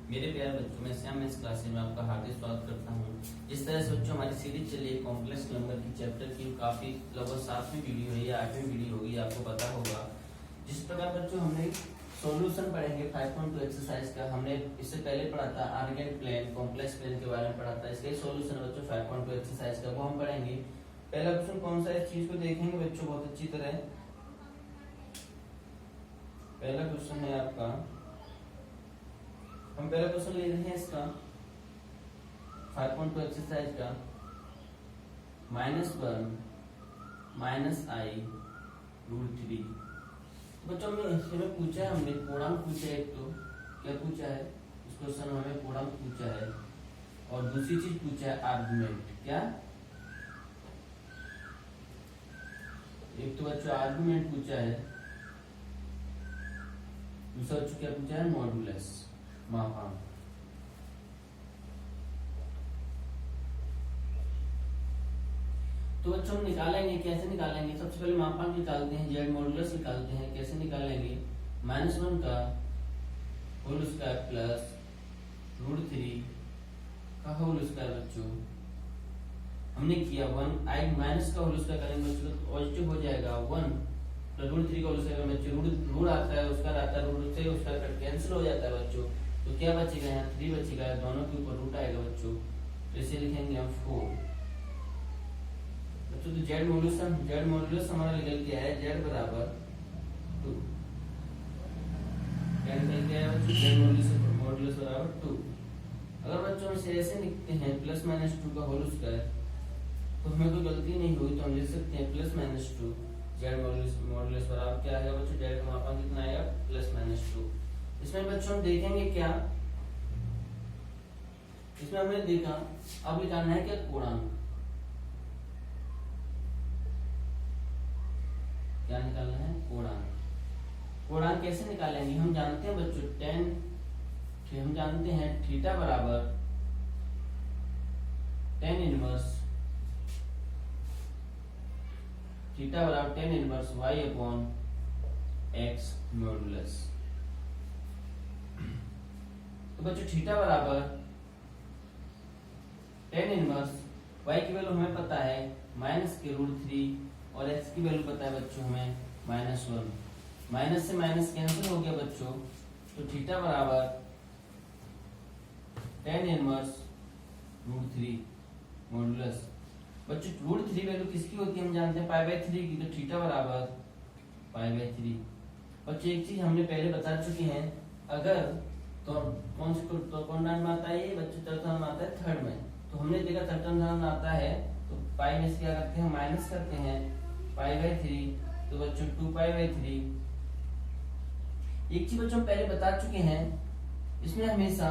मेरे प्यारे बच्चों, मैं श्याम इस क्लास में आपका हार्दिक स्वागत करता हूं। जिस तरह से बच्चों हमारी सीरीज चली है कॉम्प्लेक्स नंबर की चैप्टर की, काफी लगभग 7वीं वीडियो है या 8वीं वीडियो होगी, आपको पता होगा। जिस प्रकार बच्चों हमने सॉल्यूशन पढ़ेंगे 5.2 एक्सरसाइज का, हमने इससे पहले पढ़ा था आर्गेन प्लेन, कॉम्प्लेक्स प्लेन के बारे में पढ़ा था। इसका सॉल्यूशन बच्चों 5.2 एक्सरसाइज का, वो हम पढ़ेंगे। पहला क्वेश्चन कौन सा, इस चीज को देखेंगे बच्चों बहुत अच्छी तरह। पहला क्वेश्चन है आपका, हम पहला क्वेश्चन ले रहे हैं इसका 5.2 एक्सरसाइज का, -1 -i√3। बच्चों में पूछा है, हमने पूर्णांक पूछा है। एक तो क्या पूछा है इस क्वेश्चन में, हमें पूर्णांक पूछा है और दूसरी चीज पूछा है आर्गुमेंट। क्या, एक तो बच्चों आर्गुमेंट पूछा है, दूसरा बच्चों क्या पूछा है, मॉडुलस, मापांक। तो बच्चों हम निकालेंगे, कैसे निकालेंगे? सबसे पहले मापांक निकालते हैं, जेड मॉडुलस निकालते हैं। कैसे निकालेंगे? -1 का होल स्क्वायर प्लस √3 का होल स्क्वायर। बच्चों हमने किया 1 आई माइनस का होल स्क्वायर करेंगे बच्चों तो पॉजिटिव हो जाएगा। 1 प्लस √3 का होल स्क्वायर बच्चों रूट आता है, उसका आता है, रूट से उसका कट कैंसिल हो जाता है बच्चों। तो क्या बचेगा? यहाँ 3 बचेगा, दोनों के ऊपर रूट आएगा बच्चों। तो इसे लिखेंगे हम 4 बच्चों। तो जेड मॉडुलस हमारा निकल गया है, जेड बराबर 2। क्या निकल गया है बच्चों? जेड मॉडुलस बराबर 2। अगर बच्चों हम इसे ऐसे लिखते हैं +-2 का होल स्क्वायर, तो हमें कोई गलती नहीं होगी, तो हम लिख सकते हैं +-2 जेड मॉडुलस बराबर क्या आएगा बच्चों? जेड का मापांक कितना आएगा? +-2। इसमें बच्चों हम देखेंगे क्या, इसमें हमने देखा अब निकालना है क्या, पूर्णांक। क्या निकालना है? पूर्णांक। पूर्णांक कैसे निकालेंगे? हम जानते हैं बच्चों हम जानते हैं थीटा बराबर tan इनवर्स y/x मॉडुलस। तो बच्चों थीटा बराबर tan इनवर्स y की वैल्यू हमें पता है -√3 और x की वैल्यू पता है बच्चों हमें -1। माइनस से माइनस कैंसिल हो गया बच्चों, तो थीटा बराबर tan इनवर्स √3 मॉडुलस। बच्चों √3 वैल्यू किसकी होती है? हम जानते हैं π/3 की, तो थीटा बराबर π/3। बच्चों एक चीज हमने पहले बता चुके हैं, अगर तो कौन नाम आता है ये बच्चों? चौथा नाम आता है थर्ड में। तो हमने देखा थर्ड नाम आता है तो पाई में से क्या करते हैं, माइनस करते हैं π/3। तो बच्चों 2π/3। एक चीज बच्चों पहले बता चुके हैं, इसमें हमेशा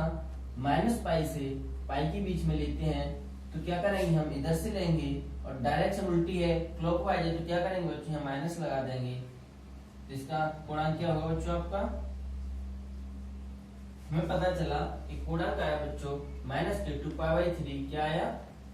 -π से पाई के बीच में लेते हैं। तो क्या करेंगे, हम इधर से लेंगे और डायरेक्शन उल्टी है, क्लॉकवाइज है, तो क्या करेंगे बच्चों, हम माइनस लगा देंगे। तो इसका पूर्णांक क्या होगा बच्चों आपका? हमें पता चला कि पूर्णांक आया बच्चों -2π/3। क्या आया?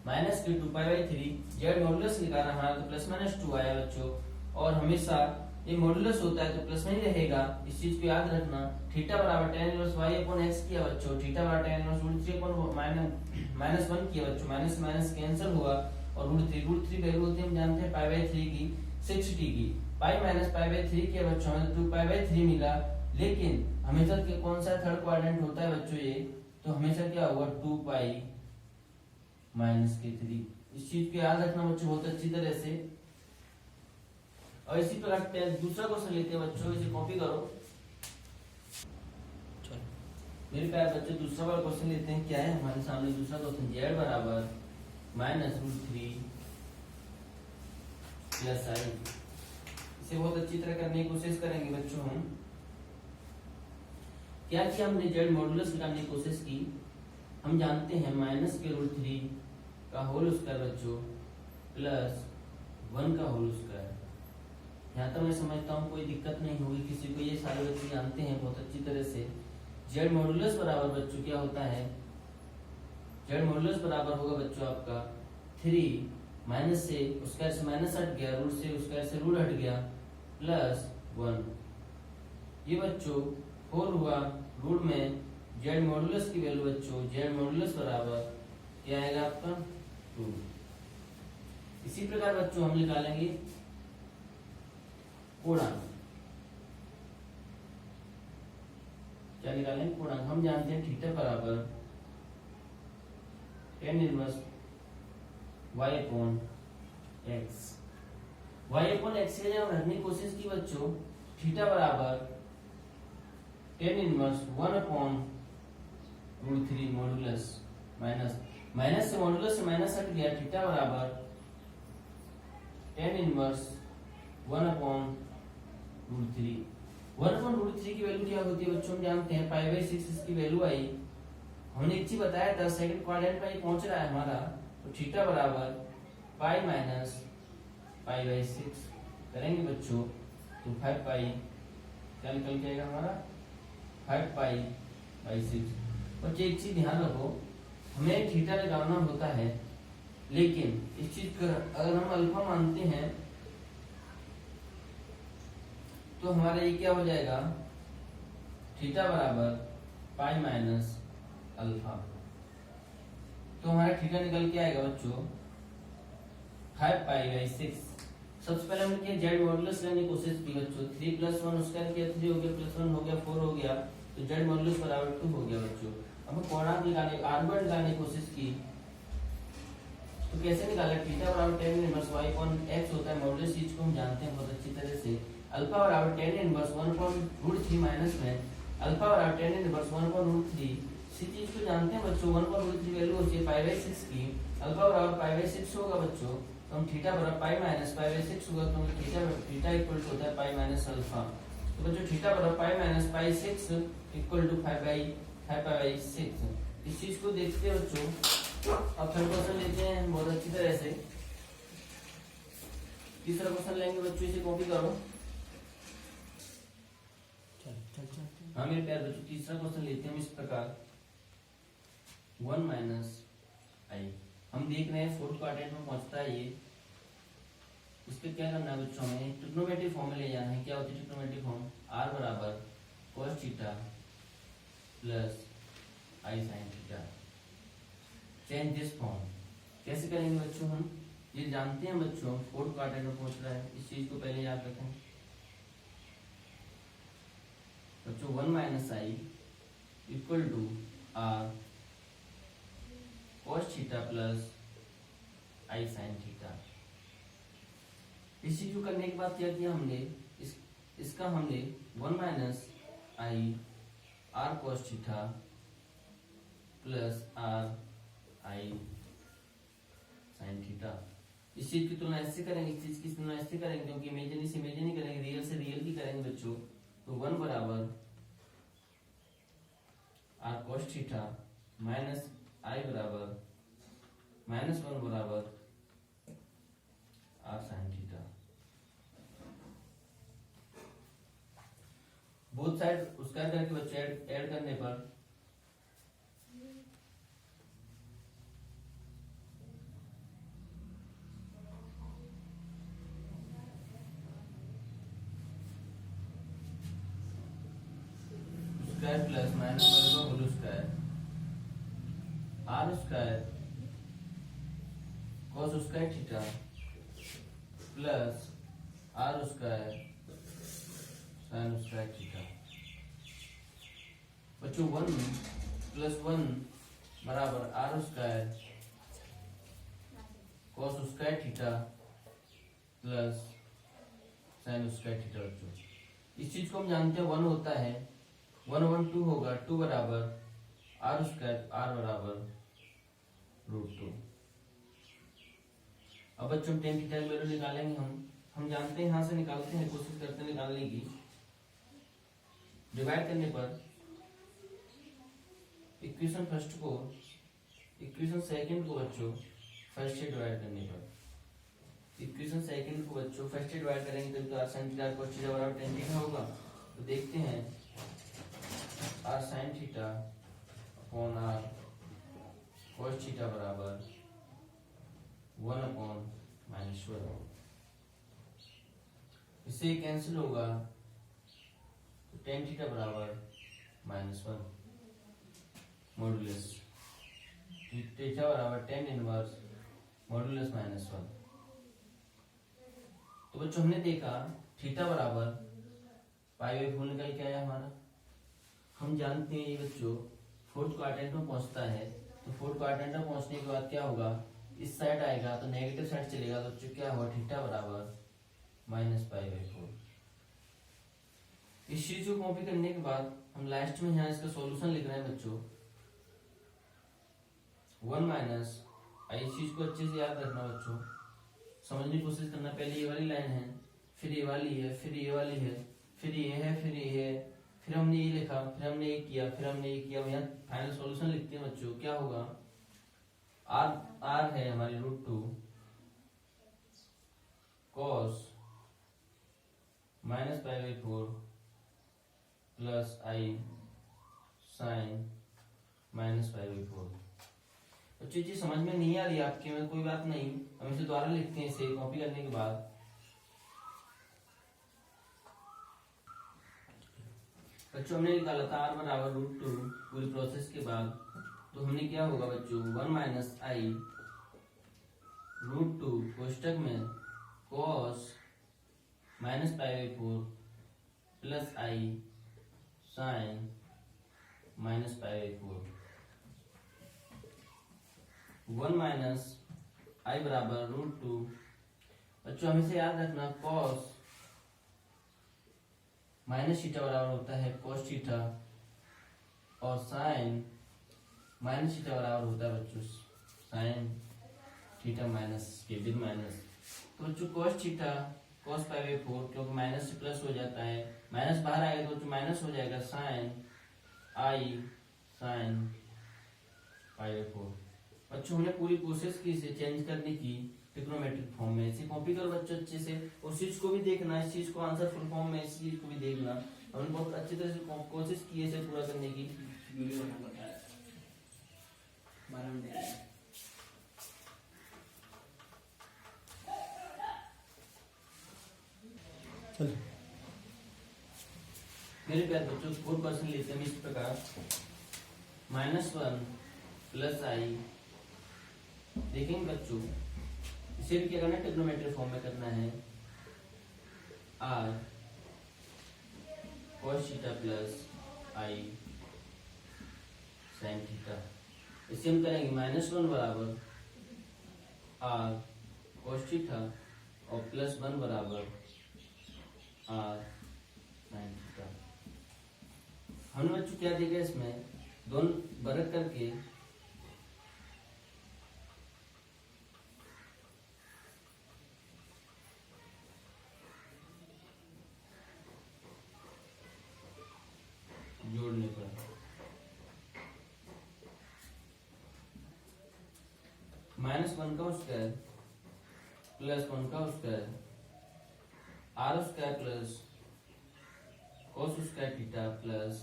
-2π/3। जेड मॉडुलस निकालना हमारा, तो +-2 आया बच्चों। और हमेशा ये मॉडुलस होता है तो प्लस में ही रहेगा, इस चीज को याद रखना। थीटा बराबर tan इनवर्स y/x किया बच्चों, थीटा बराबर tan इनवर्स √3/-1 किया बच्चों, माइनस से माइनस कैंसिल हुआ और √3 वैल्यू होती है हम जानते हैं π/3 की, 60 की। पाई - π/3 किया बच्चों, हमें 2π/3 मिला। लेकिन हमेशा कौन सा थर्ड क्वाड्रेंट होता है बच्चों ये? तो हमेशा क्या होगा, 2π - 3। इस चीज को याद रखना बच्चों बहुत अच्छी तरह से। और इसी प्रकार दूसरा क्वेश्चन लेते हैं बच्चों, इसे कॉपी करो। मेरे प्यारे बच्चों दूसरा वाला क्वेश्चन लेते हैं। क्या है हमारे सामने दूसरा क्वेश्चन? जेड बराबर -√3 + i। इसे बहुत अच्छी तरह करने की कोशिश करेंगे बच्चों। हम क्या किया, हमने जेड मॉडुलस निकालने की कोशिश की। हम जानते हैं -√3 का होल स्क्वायर बच्चों +1 का होल स्क्वायर। यहाँ तक मैं समझता हूँ कोई दिक्कत नहीं होगी किसी को, ये सारे बच्चे जानते हैं बहुत अच्छी तरह से। जेड मॉडुलस बराबर बच्चों क्या होता है? जेड मॉडुलस बराबर होगा बच्चों आपका 3 माइनस से स्क्वायर से माइनस हट गया, रूट से स्क्वायर से रूट हट गया, +1। ये बच्चों 4 हुआ, रूट में जेड मॉडुलस की वैल्यू बच्चों, जेड मॉडुलस बराबर क्या आएगा आपका 2। इसी प्रकार बच्चों हम निकालेंगे पूर्णांक। क्या निकालेंगे? पूर्णांक। हम जानते हैं थीटा बराबर tan inverse y upon x। y upon x से जब रखने की कोशिश की बच्चों, थीटा बराबर tan inverse 1 upon √3 modulus minus से मॉडुलस से माइनस हट गया, थीटा बराबर tan इनवर्स 1 अपॉन √3। 1 अपॉन √3 की वैल्यू क्या होती है बच्चों? हम जानते हैं π/6 इसकी वैल्यू आई। हमने एक चीज बताया था, सेकंड क्वाड्रेंट में पहुंच रहा है हमारा, तो थीटा बराबर पाई माइनस π/6 करेंगे बच्चों, तो 5 पाई क्या निकल के आएगा हमारा 5 π/6। बच्चे एक चीज ध्यान रखो, हमें थीटा निकालना होता है, लेकिन इस चीज का अगर हम अल्फा मानते हैं तो हमारा ये क्या हो जाएगा, थीटा बराबर पाई माइनस अल्फा। तो हमारा थीटा निकल के आएगा बच्चों 5 π/6। सबसे पहले हमने किया जेड मॉडुलस लेने की कोशिश की बच्चों, 3 + 1 उसका किया 3 हो गया, +1 हो गया 4 हो गया, तो जेड मॉडुलस बराबर 2 हो गया बच्चों। अब हम पूर्णांक निकालने आर्गुमेंट निकालने की कोशिश की, तो कैसे निकाला? थीटा बराबर tan inverse y upon x होता है, मॉडुलस चीज को हम जानते हैं बहुत अच्छी तरह से। अल्फा बराबर tan इनवर्स 1 अपॉन √3 माइनस में अल्फा बराबर tan इनवर्स 1 अपॉन √3। इसी चीज को जानते हैं बच्चों, 1 अपॉन √3 वैल्यू होती है π/6 की, अल्फा बराबर π/6 होगा बच्चों, तो हम थीटा बराबर पाई माइनस π/6 होगा, तो थीटा इक्वल टू होता है पाई माइनस अल्फा। तो बच्चों थीटा बराबर पाई माइनस π/6 इक्वल टू 5/6। इस चीज को देखते हैं बच्चों। अब थर्ड क्वेश्चन लेते हैं बहुत अच्छी तरह से। तीसरा क्वेश्चन लेंगे बच्चों, इसे कॉपी करो। हाँ मेरे प्यार बच्चों, तीसरा क्वेश्चन लेते हैं हम इस प्रकार 1 माइनस आई। हम देख रहे हैं फोर्थ क्वाड्रेंट में पहुंचता है ये। इसका क्या करना है बच्चों, हमें ट्रिग्नोमेट्रिक फॉर्म में ले जाना है। क्या होती है ट्रिग्नोमेट्रिक फॉर्म? r बराबर cos theta plus i sin theta. Change this form कैसे करेंगे बच्चों? हम ये जानते हैं बच्चों, फोर्थ क्वाड्रेंट में पहुंच रहा है, इस चीज को पहले याद रखें बच्चों। 1 minus i equal to r cos theta plus i sin theta. इस चीज को करने के बाद क्या किया हमने, इसका हमने 1 माइनस आई r cos theta plus r आई sin थीटा। इस चीज की तुलना ऐसे करेंगे, इस चीज की तुलना ऐसे करेंगे, क्योंकि इमेजिनरी से इमेजिनरी करेंगे, रियल से रियल की करेंगे बच्चों। तो 1 बराबर r cos थीटा माइनस आई बराबर -1 बराबर r sin theta. Both side उसका करके बच्चे ऐड करने पर स्क्वायर प्लस -1 का whole square r square cos square theta plus r square sin square theta. बच्चों 1 + 1 बराबर r square cos square theta plus sin square theta. बच्चों इस चीज को हम जानते हैं 1 होता है, 1 1 2 होगा, 2 बराबर r स्क्वायर, r बराबर √2। अब बच्चों tan थीटा की वैल्यू निकालेंगे हम जानते हैं, यहां से निकालते हैं, कोशिश करते हैं निकालने की। डिवाइड करने पर इक्वेशन फर्स्ट को इक्वेशन सेकंड को बच्चों फर्स्ट से डिवाइड करने पर इक्वेशन सेकंड को बच्चों फर्स्ट से डिवाइड करेंगे तो r sin theta cos theta बराबर tan थीटा होगा। तो देखते हैं r sin theta upon r cos theta बराबर 1 अपॉन -1। इससे कैंसिल होगा, तो tan थीटा बराबर -1। मॉडुलस थीटा बराबर tan इनवर्स मॉडुलस -1। तो बच्चों हमने देखा थीटा बराबर π/4 निकल के आया हमारा। हम जानते हैं ये बच्चों फोर्थ क्वाड्रेंट में पहुंचता है, तो फोर्थ क्वाड्रेंट में पहुंचने के बाद क्या होगा, इस साइड आएगा तो नेगेटिव साइड चलेगा, तो बच्चों क्या हुआ थीटा बराबर -π/4। इस चीज को कॉपी करने के बाद हम लास्ट में यहाँ इसका सॉल्यूशन लिख रहे हैं बच्चों 1 - इस चीज को अच्छे से याद रखना बच्चों, समझने की कोशिश करना। पहले ये वाली लाइन है, फिर ये वाली है, फिर ये वाली है, फिर ये है, फिर ये है, फिर हमने ये लिखा, फिर हमने ये किया, फिर हमने ये किया। यहाँ फाइनल सॉल्यूशन लिखते हैं बच्चों, क्या होगा, r है हमारी √2 cos -π/4 प्लस i sin -π/4। बच्चों चीज समझ में नहीं आ रही आपके में, कोई बात नहीं, हम इसे दोबारा लिखते हैं इसे कॉपी करने के बाद। बच्चों हमने निकाला था r बराबर √2 पूरी प्रोसेस के बाद, तो हमने क्या होगा बच्चों 1 - i √2 कोष्टक में cos -π/4 plus i sin -π/4। 1 - i बराबर √2। बच्चों हमें से याद रखना cos -थीटा बराबर होता है cos थीटा, और sin -थीटा बराबर होता है बच्चों sin थीटा माइनस के बिन माइनस। तो बच्चों cos थीटा cos π/4, क्योंकि माइनस से प्लस हो जाता है, माइनस बाहर आएगा तो माइनस हो जाएगा sin i sin π/4। बच्चों हमने पूरी कोशिश की इसे चेंज करने की ट्रिग्नोमेट्रिक फॉर्म में। इसे कॉपी करो बच्चों अच्छे से, उस चीज को भी देखना, इस चीज को आंसर फुल फॉर्म में, इस चीज को भी देखना। हमने बहुत अच्छी तरह से कोशिश की है इसे पूरा करने की। वीडियो में बताया 12 मिनट। चलो मेरे प्यारे बच्चों 4% लेते हैं इस प्रकार -1 प्लस i। देखेंगे बच्चों इसे भी क्या करना है, ट्रिग्नोमेट्रिक फॉर्म में करना है, r cos theta plus i sin theta. इसे हम करेंगे -1 बराबर r cos थीटा और +1 बराबर r sin थीटा। हमने बच्चों क्या देखा इसमें, दोनों वर्ग करके जोड़ने पर -1 का स्क्वायर +1 का square r square plus cos square theta plus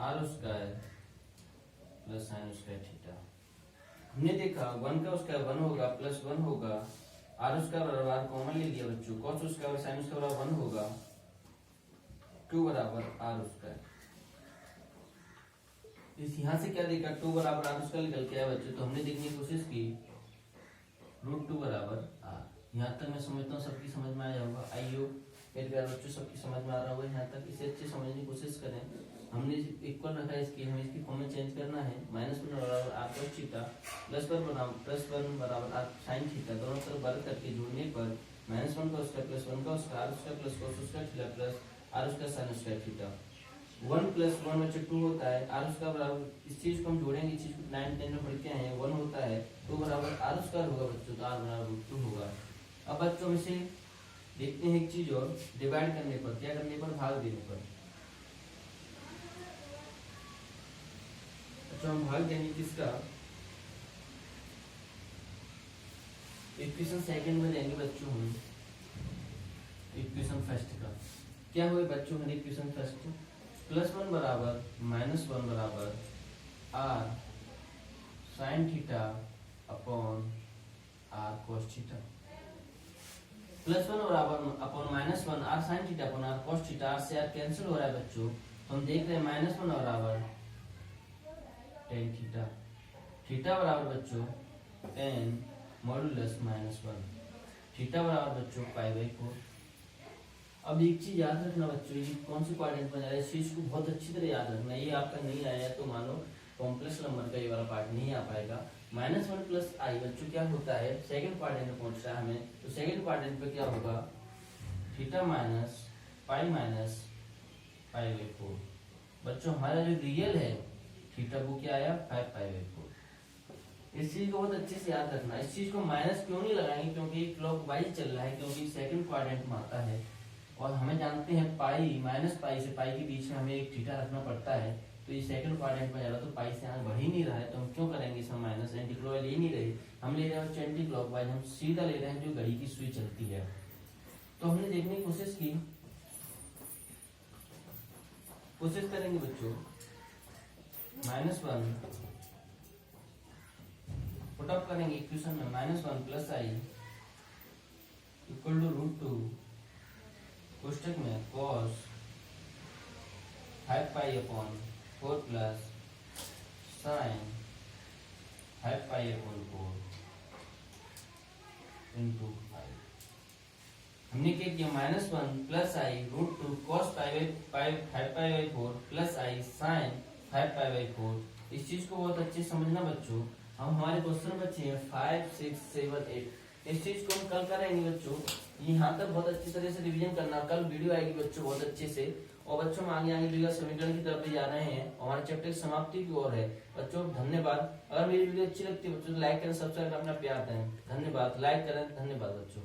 r square plus sin square theta. हमने देखा 1 का स्क्वायर 1 होगा, +1 होगा, r स्क्वायर बराबर r कॉमन ले लिया बच्चों, cos स्क्वायर sin स्क्वायर बराबर 1 होगा, 2 बराबर r स्क्वायर। इस यहाँ से क्या देखा, 2 बराबर r स्क्वायर निकल के आया बच्चों, तो हमने देखने की कोशिश की √2 बराबर r। यहाँ तक मैं समझता हूँ सबकी समझ में आया होगा। आइयो मेरे प्यारे बच्चों सबकी समझ में आ रहा होगा यहाँ तक, इसे अच्छे समझने की कोशिश करें। हमने इक्वल रखा है इसकी, हमें इसकी फॉर्म में चेंज करना है। -1 बराबर r cos थीटा +1 बराबर r sin थीटा, दोनों तरफ वर्ग करके जोड़ने पर -1 का स्क्वायर +1 का square r square plus cos square theta plus r square sin square theta. 1 + 1 बच्चे 2 होता है, r स्क्वायर बराबर, इस चीज को हम जोड़ेंगे, इस चीज को 9 10 में पढ़ के आए हैं, 1 होता है, 2 बराबर r स्क्वायर होगा बच्चों, तो r बराबर √2 होगा। अब बच्चों हम इसे देखते हैं एक चीज और, डिवाइड करने पर, क्या करने पर, भाग देने पर। अच्छा हम भाग देंगे किसका, इक्वेशन सेकंड में देंगे बच्चों हम इक्वेशन फर्स्ट का। क्या हुए बच्चों हमारी इक्वेशन फर्स्ट, +1 बराबर -1 बराबर r sin theta upon r cos theta, +1 बराबर upon -1 r sin theta upon r cos theta. r से r कैंसिल हो रहा है बच्चों, तो हम देख रहे हैं -1 बराबर टेन थीटा, थीटा बराबर बच्चों टेन मॉडुलस -1, थीटा बराबर बच्चों π/4। अब एक चीज याद रखना बच्चों, ये कौन से क्वाड्रेंट में जा रहा है, इस चीज को बहुत अच्छी तरह याद रखना। ये आपका नहीं आया तो मान लो कॉम्प्लेक्स नंबर का ये वाला पार्ट नहीं आ पाएगा। -1 प्लस आई बच्चों क्या होता है, सेकंड क्वाड्रेंट में पहुंच रहा है हमें, तो सेकंड क्वाड्रेंट पे क्या होगा, थीटा माइनस π/4। बच्चों हमारा जो रियल है थीटा वो क्या आया 5π/4। इस चीज को बहुत अच्छे से याद रखना। इस चीज को माइनस क्यों नहीं लगाएंगे, क्योंकि क्लॉक वाइज चल रहा है, क्योंकि सेकंड क्वाड्रेंट में आता है और हमें जानते हैं पाई माइनस पाई से पाई के बीच में हमें एक थीटा रखना पड़ता है। तो ये सेकंड क्वाड्रेंट में जा रहा है तो पाई से आगे बढ़ ही नहीं रहा है, तो हम क्यों करेंगे इसमें माइनस, एंटी क्लॉक ले नहीं रहे, हम ले रहे हैं एंटी क्लॉक वाइज, हम सीधा ले रहे हैं जो घड़ी की सुई चलती है। तो हमने देखने की कोशिश करेंगे बच्चों, -1 पुटअप करेंगे इक्वेशन में, -1 प्लस आई इक्वल टू √2 कोष्टक में cos 5π/4 प्लस sin 5π/4 इंटू 5। हमने क्या किया, -1 plus I √2 cos 5π/4 plus i sin 5π/4। इस चीज को बहुत अच्छे से समझना बच्चों। हम हमारे क्वेश्चन बच्चे हैं 5, 6, 7, 8। इस चीज को हम कल करेंगे बच्चों, यहाँ तक बहुत अच्छी तरह से रिवीजन करना। कल वीडियो आएगी बच्चों बहुत अच्छे से, और बच्चों हम आगे वीडियो समीकरण की तरफ भी जा रहे हैं, हमारे चैप्टर की समाप्ति की ओर है। बच्चों धन्यवाद। अगर मेरी वीडियो अच्छी लगती है बच्चों तो लाइक करें, सब्सक्राइब करना, प्यार दें। धन्यवाद, लाइक करें। धन्यवाद बच्चों।